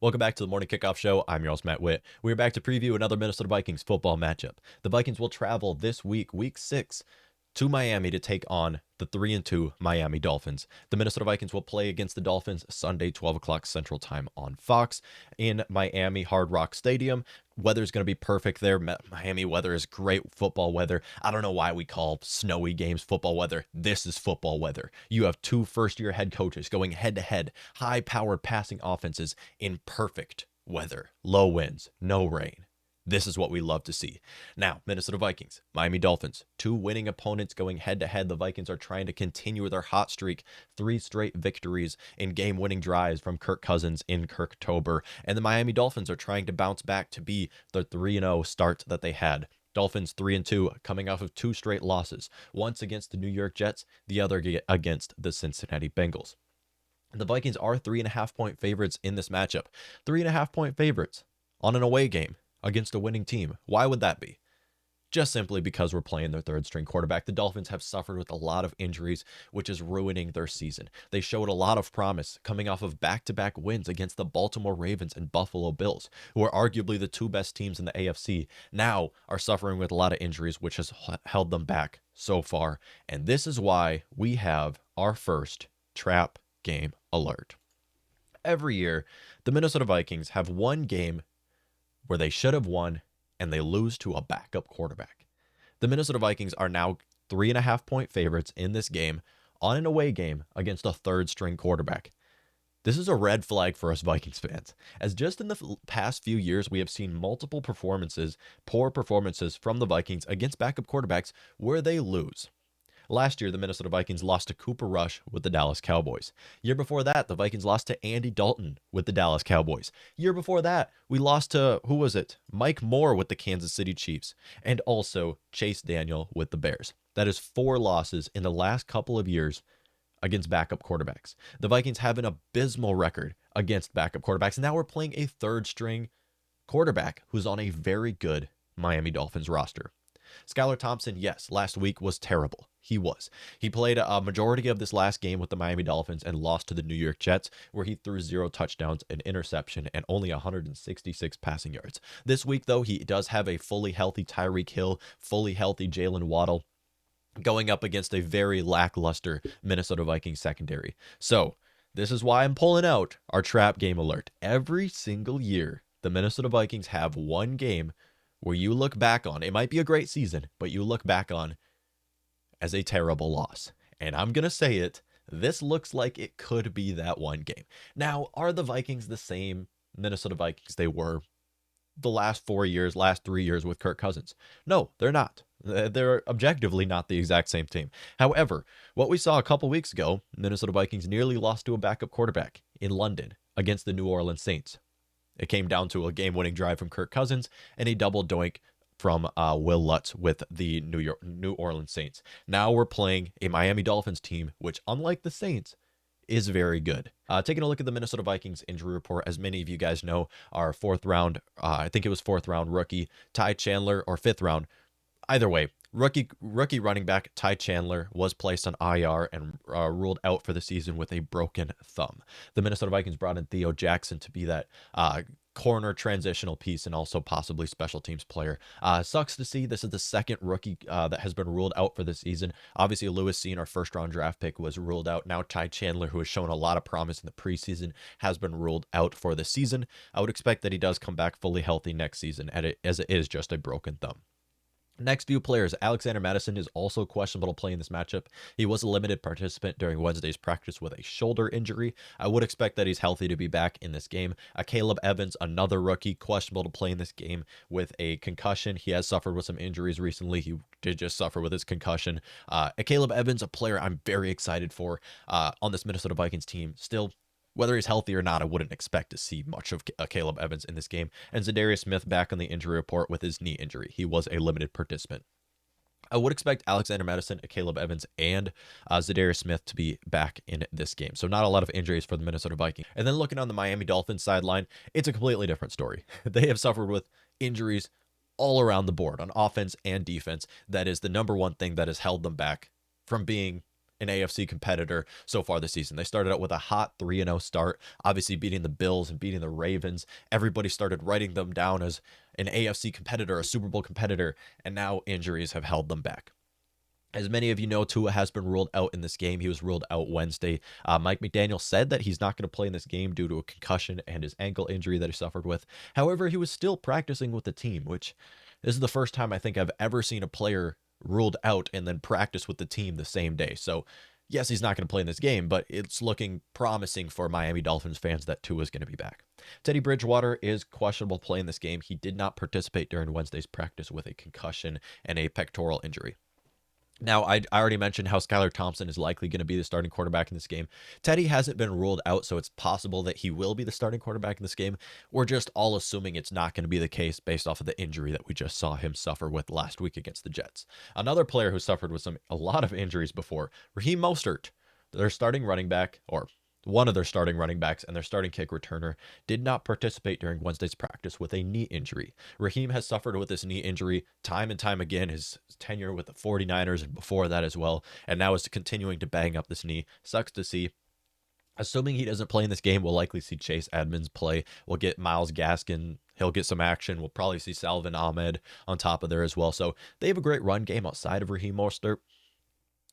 Welcome back to the Morning Kickoff Show. I'm your host, Matt Witt. We're back to preview another Minnesota Vikings football matchup. The Vikings will travel this week, week 6, to Miami to take on the 3-2 Miami Dolphins. The Minnesota Vikings will play against the Dolphins Sunday, 12 o'clock Central Time on Fox in Miami Hard Rock Stadium. Weather's going to be perfect there. Miami weather is great football weather. I don't know why we call snowy games football weather. This is football weather. You have two first-year head coaches going head-to-head, high-powered passing offenses in perfect weather. Low winds, no rain. This is what we love to see. Now, Minnesota Vikings, Miami Dolphins, two winning opponents going head-to-head. The Vikings are trying to continue their hot streak, 3 straight victories in game-winning drives from Kirk Cousins in Kirktober. And the Miami Dolphins are trying to bounce back to be the 3-0 start that they had. Dolphins 3-2, coming off of 2 straight losses, once against the New York Jets, the other against the Cincinnati Bengals. The Vikings are 3.5-point favorites in this matchup. 3.5-point favorites on an away game against a winning team. Why would that be? Just simply because we're playing their third-string quarterback. The Dolphins have suffered with a lot of injuries, which is ruining their season. They showed a lot of promise coming off of back-to-back wins against the Baltimore Ravens and Buffalo Bills, who are arguably the two best teams in the AFC, now are suffering with a lot of injuries, which has held them back so far. And this is why we have our first trap game alert. Every year, the Minnesota Vikings have one game where they should have won, and they lose to a backup quarterback. The Minnesota Vikings are now 3.5-point favorites in this game on an away game against a third-string quarterback. This is a red flag for us Vikings fans, as just in the past few years, we have seen multiple poor performances from the Vikings against backup quarterbacks where they lose. Last year, the Minnesota Vikings lost to Cooper Rush with the Dallas Cowboys. Year before that, the Vikings lost to Andy Dalton with the Dallas Cowboys. Year before that, we lost to, Mike Moore with the Kansas City Chiefs, and also Chase Daniel with the Bears. That is 4 losses in the last couple of years against backup quarterbacks. The Vikings have an abysmal record against backup quarterbacks, and now we're playing a third-string quarterback who's on a very good Miami Dolphins roster. Skylar Thompson, yes, last week was terrible. He was. He played a majority of this last game with the Miami Dolphins and lost to the New York Jets, where he threw 0 touchdowns, an interception, and only 166 passing yards. This week, though, he does have a fully healthy Tyreek Hill, fully healthy Jalen Waddle, going up against a very lackluster Minnesota Vikings secondary. So, this is why I'm pulling out our trap game alert. Every single year, the Minnesota Vikings have one game where you look back on, it might be a great season, but you look back on as a terrible loss. And I'm going to say it, this looks like it could be that one game. Now, are the Vikings the same Minnesota Vikings they were the last 3 years with Kirk Cousins? No, they're not. They're objectively not the exact same team. However, what we saw a couple weeks ago, Minnesota Vikings nearly lost to a backup quarterback in London against the New Orleans Saints. It came down to a game-winning drive from Kirk Cousins and a double doink from Will Lutz with the New Orleans Saints. Now we're playing a Miami Dolphins team, which, unlike the Saints, is very good. Taking a look at the Minnesota Vikings injury report, as many of you guys know, our fourth round rookie, Ty Chandler, or fifth round. Either way, rookie running back Ty Chandler was placed on IR and ruled out for the season with a broken thumb. The Minnesota Vikings brought in Theo Jackson to be that corner transitional piece and also possibly special teams player. Sucks to see this is the second rookie that has been ruled out for the season. Obviously, Lewis Seen, our first-round draft pick, was ruled out. Now Ty Chandler, who has shown a lot of promise in the preseason, has been ruled out for the season. I would expect that he does come back fully healthy next season, as it is just a broken thumb. Next few players, Alexander Mattison is also questionable to play in this matchup. He was a limited participant during Wednesday's practice with a shoulder injury. I would expect that he's healthy to be back in this game. Caleb Evans, another rookie, questionable to play in this game with a concussion. He has suffered with some injuries recently. He did just suffer with his concussion. Caleb Evans, a player I'm very excited for on this Minnesota Vikings team. Still, whether he's healthy or not, I wouldn't expect to see much of Caleb Evans in this game. And Zadarius Smith back on the injury report with his knee injury. He was a limited participant. I would expect Alexander Mattison, Caleb Evans, and Zadarius Smith to be back in this game. So not a lot of injuries for the Minnesota Vikings. And then looking on the Miami Dolphins sideline, it's a completely different story. They have suffered with injuries all around the board on offense and defense. That is the number one thing that has held them back from being an AFC competitor so far this season. They started out with a hot 3-0 start, obviously beating the Bills and beating the Ravens. Everybody started writing them down as an AFC competitor, a Super Bowl competitor, and now injuries have held them back. As many of you know, Tua has been ruled out in this game. He was ruled out Wednesday. Mike McDaniel said that he's not going to play in this game due to a concussion and his ankle injury that he suffered with. However, he was still practicing with the team, which this is the first time I think I've ever seen a player ruled out and then practice with the team the same day. So, yes, he's not going to play in this game, but it's looking promising for Miami Dolphins fans that Tua is going to be back. Teddy Bridgewater is questionable playing this game. He did not participate during Wednesday's practice with a concussion and a pectoral injury. Now, I already mentioned how Skylar Thompson is likely going to be the starting quarterback in this game. Teddy hasn't been ruled out, so it's possible that he will be the starting quarterback in this game. We're just all assuming it's not going to be the case based off of the injury that we just saw him suffer with last week against the Jets. Another player who suffered with a lot of injuries before, Raheem Mostert, their starting running back, or one of their starting running backs and their starting kick returner, did not participate during Wednesday's practice with a knee injury. Raheem has suffered with this knee injury time and time again, his tenure with the 49ers and before that as well, and now is continuing to bang up this knee. Sucks to see. Assuming he doesn't play in this game, we'll likely see Chase Edmonds play. We'll get Myles Gaskin. He'll get some action. We'll probably see Salvin Ahmed on top of there as well. So they have a great run game outside of Raheem Mostert.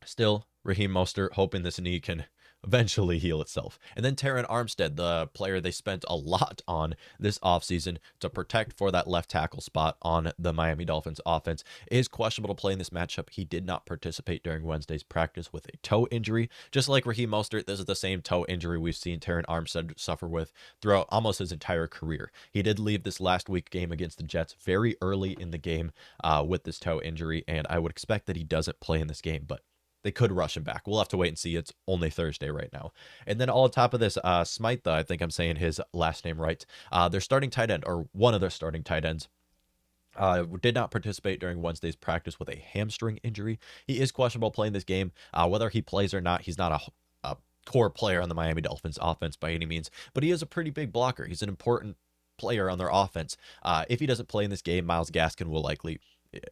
Still, Raheem Mostert hoping this knee can eventually heal itself. And then Terron Armstead, the player they spent a lot on this offseason to protect for that left tackle spot on the Miami Dolphins offense, is questionable to play in this matchup. He did not participate during Wednesday's practice with a toe injury. Just like Raheem Mostert, this is the same toe injury we've seen Terron Armstead suffer with throughout almost his entire career. He did leave this last week game against the Jets very early in the game with this toe injury, and I would expect that he doesn't play in this game, but they could rush him back. We'll have to wait and see. It's only Thursday right now. And then all on top of this, Smythe, I think I'm saying his last name right, their starting tight end, or one of their starting tight ends, did not participate during Wednesday's practice with a hamstring injury. He is questionable playing this game. Whether he plays or not, he's not a core player on the Miami Dolphins offense by any means, but he is a pretty big blocker. He's an important player on their offense. If he doesn't play in this game, Myles Gaskin will likely...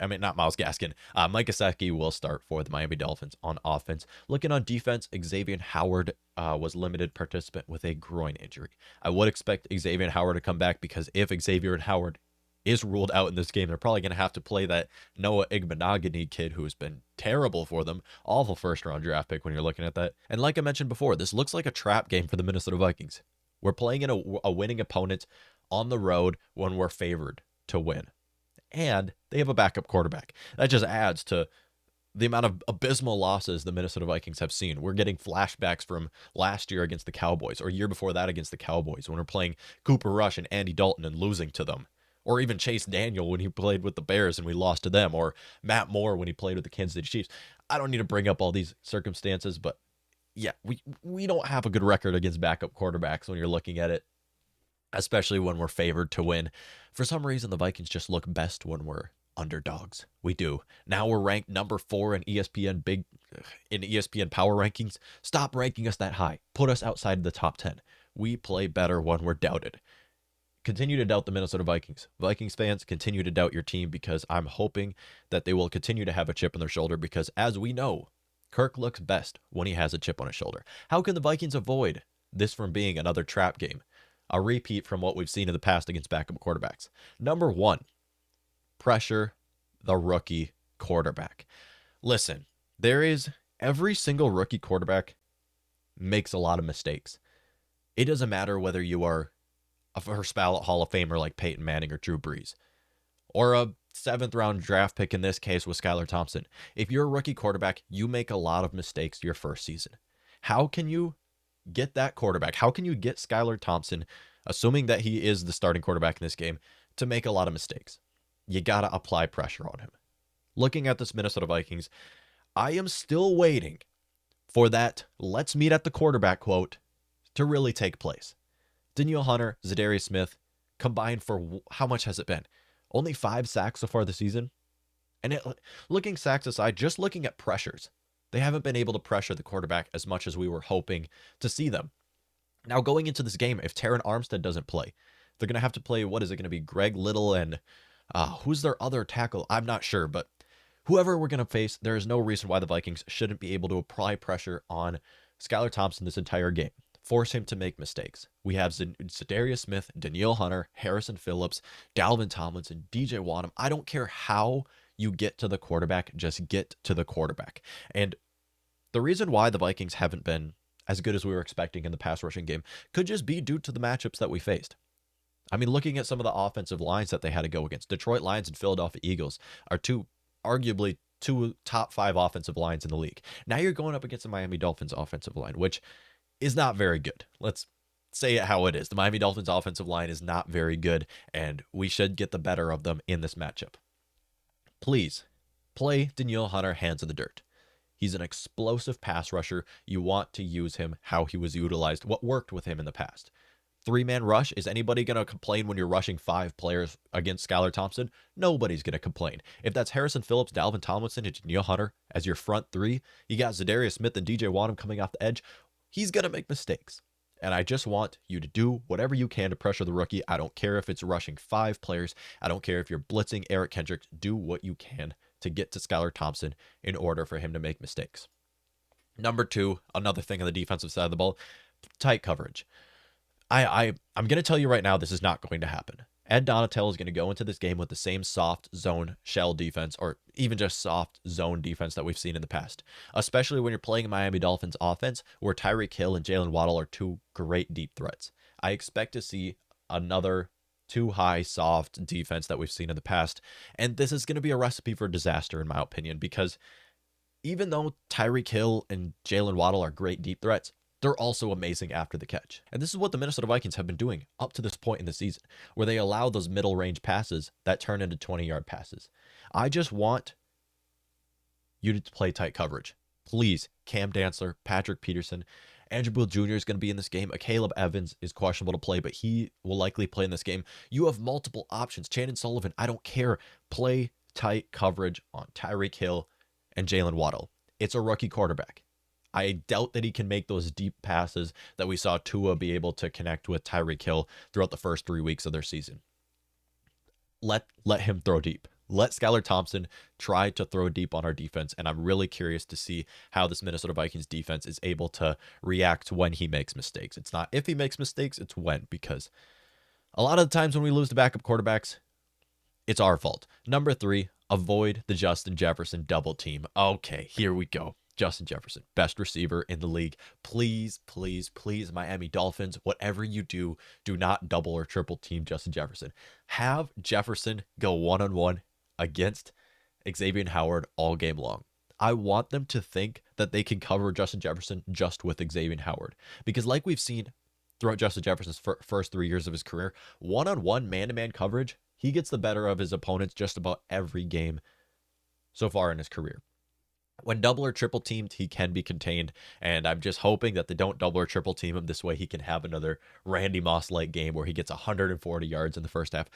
not Myles Gaskin. Mike Gesicki will start for the Miami Dolphins on offense. Looking on defense, Xavier Howard was limited participant with a groin injury. I would expect Xavier Howard to come back, because if Xavier Howard is ruled out in this game, they're probably going to have to play that Noah Igbenogany kid who has been terrible for them. Awful first-round draft pick when you're looking at that. And like I mentioned before, this looks like a trap game for the Minnesota Vikings. We're playing in a winning opponent on the road when we're favored to win. And they have a backup quarterback. That just adds to the amount of abysmal losses the Minnesota Vikings have seen. We're getting flashbacks from last year against the Cowboys, or year before that against the Cowboys, when we're playing Cooper Rush and Andy Dalton and losing to them. Or even Chase Daniel when he played with the Bears and we lost to them. Or Matt Moore when he played with the Kansas City Chiefs. I don't need to bring up all these circumstances, but yeah, we don't have a good record against backup quarterbacks when you're looking at it, especially when we're favored to win. For some reason, the Vikings just look best when we're underdogs. We do. Now we're ranked number 4 in ESPN Power Rankings. Stop ranking us that high. Put us outside the top 10. We play better when we're doubted. Continue to doubt the Minnesota Vikings. Vikings fans, continue to doubt your team, because I'm hoping that they will continue to have a chip on their shoulder, because as we know, Kirk looks best when he has a chip on his shoulder. How can the Vikings avoid this from being another trap game? A repeat from what we've seen in the past against backup quarterbacks. Number 1, pressure the rookie quarterback. Listen, every single rookie quarterback makes a lot of mistakes. It doesn't matter whether you are a first ballot Hall of Famer like Peyton Manning or Drew Brees, or a 7th round draft pick in this case with Skylar Thompson. If you're a rookie quarterback, you make a lot of mistakes your first season. How can you get that quarterback? How can you get Skylar Thompson, assuming that he is the starting quarterback in this game, to make a lot of mistakes? You got to apply pressure on him. Looking at this Minnesota Vikings, I am still waiting for that "let's meet at the quarterback" quote to really take place. Danielle Hunter, Zadarius Smith, combined for how much has it been? Only 5 sacks so far this season. And looking sacks aside, just looking at pressures, they haven't been able to pressure the quarterback as much as we were hoping to see them. Now, going into this game, if Terron Armstead doesn't play, they're going to have to play, what is it going to be, Greg Little and who's their other tackle? I'm not sure, but whoever we're going to face, there is no reason why the Vikings shouldn't be able to apply pressure on Skylar Thompson this entire game. Force him to make mistakes. We have Zadarius Smith, Danielle Hunter, Harrison Phillips, Dalvin Tomlinson, DJ Wadham. I don't care how you get to the quarterback, just get to the quarterback. And the reason why the Vikings haven't been as good as we were expecting in the pass rushing game could just be due to the matchups that we faced. I mean, looking at some of the offensive lines that they had to go against, Detroit Lions and Philadelphia Eagles are arguably two top 5 offensive lines in the league. Now you're going up against the Miami Dolphins offensive line, which is not very good. Let's say it how it is. The Miami Dolphins offensive line is not very good, and we should get the better of them in this matchup. Please play Danielle Hunter hands in the dirt. He's an explosive pass rusher. You want to use him how he was utilized, what worked with him in the past. 3-man rush. Is anybody going to complain when you're rushing 5 players against Skylar Thompson? Nobody's going to complain. If that's Harrison Phillips, Dalvin Tomlinson, and Danielle Hunter as your front 3, you got Zadarius Smith and DJ Wadham coming off the edge. He's going to make mistakes. And I just want you to do whatever you can to pressure the rookie. I don't care if it's rushing 5 players. I don't care if you're blitzing Eric Kendricks. Do what you can to get to Skylar Thompson in order for him to make mistakes. Number 2, another thing on the defensive side of the ball, tight coverage. I'm going to tell you right now, this is not going to happen. Ed Donatell is going to go into this game with the same soft zone shell defense, or even just soft zone defense that we've seen in the past, especially when you're playing Miami Dolphins offense, where Tyreek Hill and Jalen Waddle are 2 great deep threats. I expect to see another too high soft defense that we've seen in the past, and this is going to be a recipe for disaster in my opinion, because even though Tyreek Hill and Jalen Waddle are great deep threats, they're also amazing after the catch. And this is what the Minnesota Vikings have been doing up to this point in the season, where they allow those middle range passes that turn into 20-yard passes. I just want you to play tight coverage. Please, Cam Dantzler, Patrick Peterson, Andrew Booth Jr. is going to be in this game. Caleb Evans is questionable to play, but he will likely play in this game. You have multiple options. Chandon Sullivan, I don't care. Play tight coverage on Tyreek Hill and Jalen Waddle. It's a rookie quarterback. I doubt that he can make those deep passes that we saw Tua be able to connect with Tyreek Hill throughout the first 3 weeks of their season. Let him throw deep. Let Skylar Thompson try to throw deep on our defense, and I'm really curious to see how this Minnesota Vikings defense is able to react when he makes mistakes. It's not if he makes mistakes, it's when, because a lot of the times when we lose the backup quarterbacks, it's our fault. Number 3, avoid the Justin Jefferson double team. Okay, here we go. Justin Jefferson, best receiver in the league. Please, please, please, Miami Dolphins, whatever you do, do not double or triple team Justin Jefferson. Have Jefferson go one-on-one against Xavier Howard all game long. I want them to think that they can cover Justin Jefferson just with Xavier Howard. Because like we've seen throughout Justin Jefferson's first 3 years of his career, one-on-one man-to-man coverage, he gets the better of his opponents just about every game so far in his career. When double or triple teamed, he can be contained, and I'm just hoping that they don't double or triple team him. This way he can have another Randy Moss-like game where he gets 140 yards in the first half.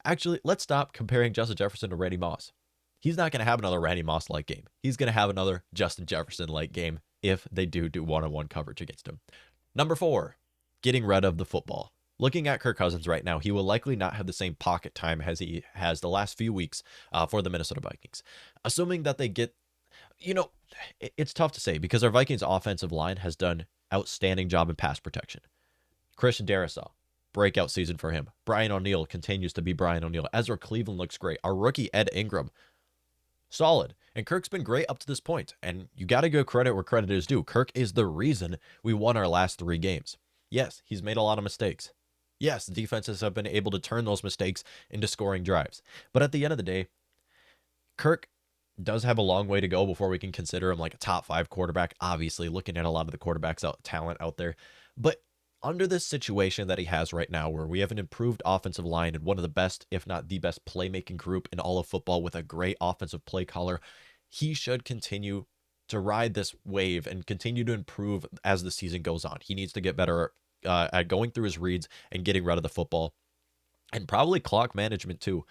Actually, let's stop comparing Justin Jefferson to Randy Moss. He's not going to have another Randy Moss-like game. He's going to have another Justin Jefferson-like game if they do one-on-one coverage against him. Number 4, getting rid of the football. Looking at Kirk Cousins right now, he will likely not have the same pocket time as he has the last few weeks for the Minnesota Vikings. Assuming that they get, it's tough to say because our Vikings offensive line has done outstanding job in pass protection. Christian Darrisaw, breakout season for him. Brian O'Neill continues to be Brian O'Neill. Ezra Cleveland looks great. Our rookie Ed Ingram, solid. And Kirk's been great up to this point. And you got to give credit where credit is due. Kirk is the reason we won our last 3 games. Yes, he's made a lot of mistakes. Yes, defenses have been able to turn those mistakes into scoring drives. But at the end of the day, Kirk does have a long way to go before we can consider him like a top 5 quarterback, obviously, looking at a lot of the quarterbacks talent out there. But under this situation that he has right now, where we have an improved offensive line and one of the best, if not the best, playmaking group in all of football with a great offensive play caller, he should continue to ride this wave and continue to improve as the season goes on. He needs to get better at going through his reads and getting rid of the football, and probably clock management too.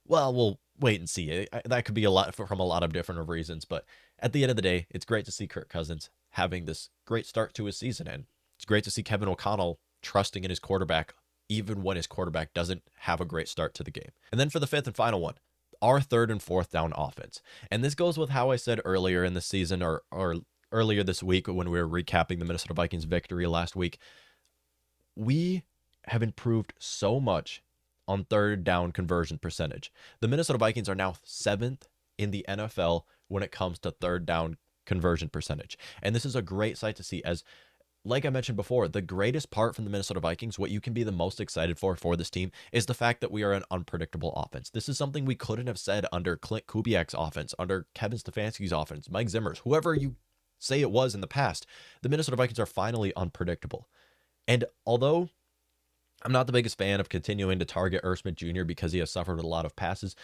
Well, we'll wait and see. That could be a lot from a lot of different reasons, but at the end of the day, it's great to see Kirk Cousins having this great start to his season, and it's great to see Kevin O'Connell trusting in his quarterback even when his quarterback doesn't have a great start to the game. And then for the 5th and final one, our third and fourth down offense. And this goes with how I said earlier in the season or earlier this week when we were recapping the Minnesota Vikings victory last week. We have improved so much on third down conversion percentage. The Minnesota Vikings are now 7th in the NFL when it comes to third down conversion percentage. And this is a great sight to see, as like I mentioned before, the greatest part from the Minnesota Vikings, what you can be the most excited for this team, is the fact that we are an unpredictable offense. This is something we couldn't have said under Clint Kubiak's offense, under Kevin Stefanski's offense, Mike Zimmer's, whoever you say it was in the past. The Minnesota Vikings are finally unpredictable. And although I'm not the biggest fan of continuing to target Irv Smith Jr. because he has suffered a lot of passes,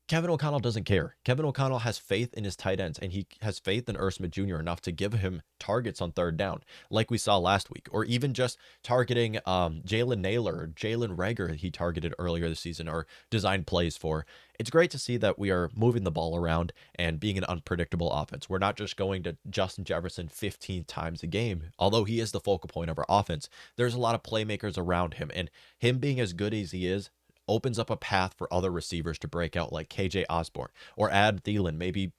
Kevin O'Connell doesn't care. Kevin O'Connell has faith in his tight ends, and he has faith in Irv Smith Jr. enough to give him targets on third down, like we saw last week, or even just targeting Jalen Naylor or Jalen Reagor he targeted earlier this season or designed plays for. It's great to see that we are moving the ball around and being an unpredictable offense. We're not just going to Justin Jefferson 15 times a game, although he is the focal point of our offense. There's a lot of playmakers around him, and him being as good as he is opens up a path for other receivers to break out, like KJ Osborne or Adam Thielen. Maybe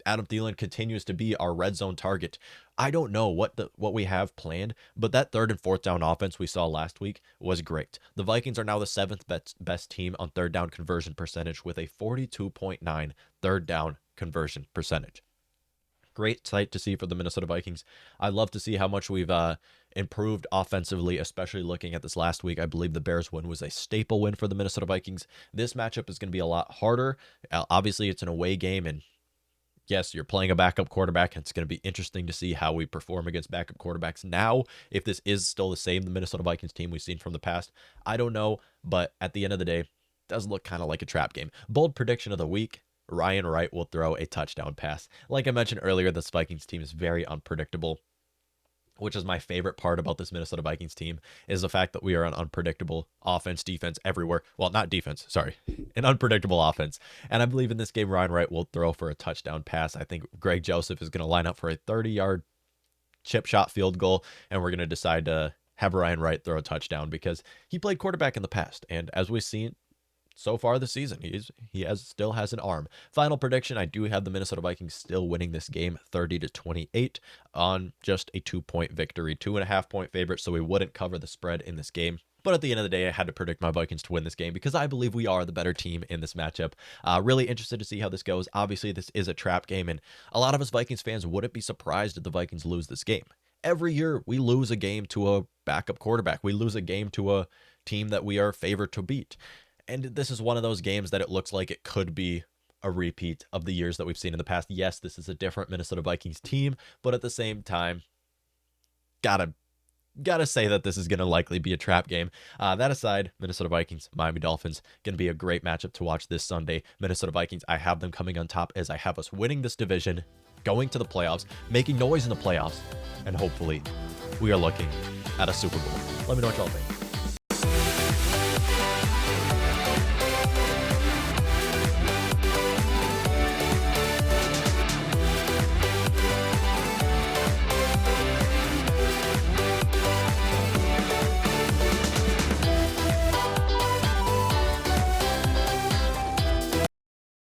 Adam Thielen continues to be our red zone target. I don't know what we have planned, but that third and fourth down offense we saw last week was great. The Vikings are now the 7th best team on third down conversion percentage with a 42.9 third down conversion percentage. Great sight to see for the Minnesota Vikings. I love to see how much we've improved offensively, especially looking at this last week. I believe the Bears win was a staple win for the Minnesota Vikings. This matchup is going to be a lot harder. Obviously, it's an away game, and yes, you're playing a backup quarterback, and it's going to be interesting to see how we perform against backup quarterbacks now. If this is still the same, the Minnesota Vikings team we've seen from the past, I don't know, but at the end of the day, it does look kind of like a trap game. Bold prediction of the week: Ryan Wright will throw a touchdown pass. Like I mentioned earlier, this Vikings team is very unpredictable, which is my favorite part about this Minnesota Vikings team, is the fact that we are an unpredictable offense, defense, everywhere. Well, not defense, sorry, an unpredictable offense. And I believe in this game, Ryan Wright will throw for a touchdown pass. I think Greg Joseph is going to line up for a 30-yard chip shot field goal, and we're going to decide to have Ryan Wright throw a touchdown because he played quarterback in the past. And as we've seen so far this season, he still has an arm. Final prediction: I do have the Minnesota Vikings still winning this game 30-28 on just a 2-point victory, 2.5-point favorite, so we wouldn't cover the spread in this game. But at the end of the day, I had to predict my Vikings to win this game because I believe we are the better team in this matchup. Really interested to see how this goes. Obviously, this is a trap game, and a lot of us Vikings fans wouldn't be surprised if the Vikings lose this game. Every year, we lose a game to a backup quarterback. We lose a game to a team that we are favored to beat. And this is one of those games that it looks like it could be a repeat of the years that we've seen in the past. Yes, this is a different Minnesota Vikings team, but at the same time, gotta say that this is going to likely be a trap game. That aside, Minnesota Vikings, Miami Dolphins, going to be a great matchup to watch this Sunday. Minnesota Vikings, I have them coming on top as I have us winning this division, going to the playoffs, making noise in the playoffs, and hopefully we are looking at a Super Bowl. Let me know what y'all think.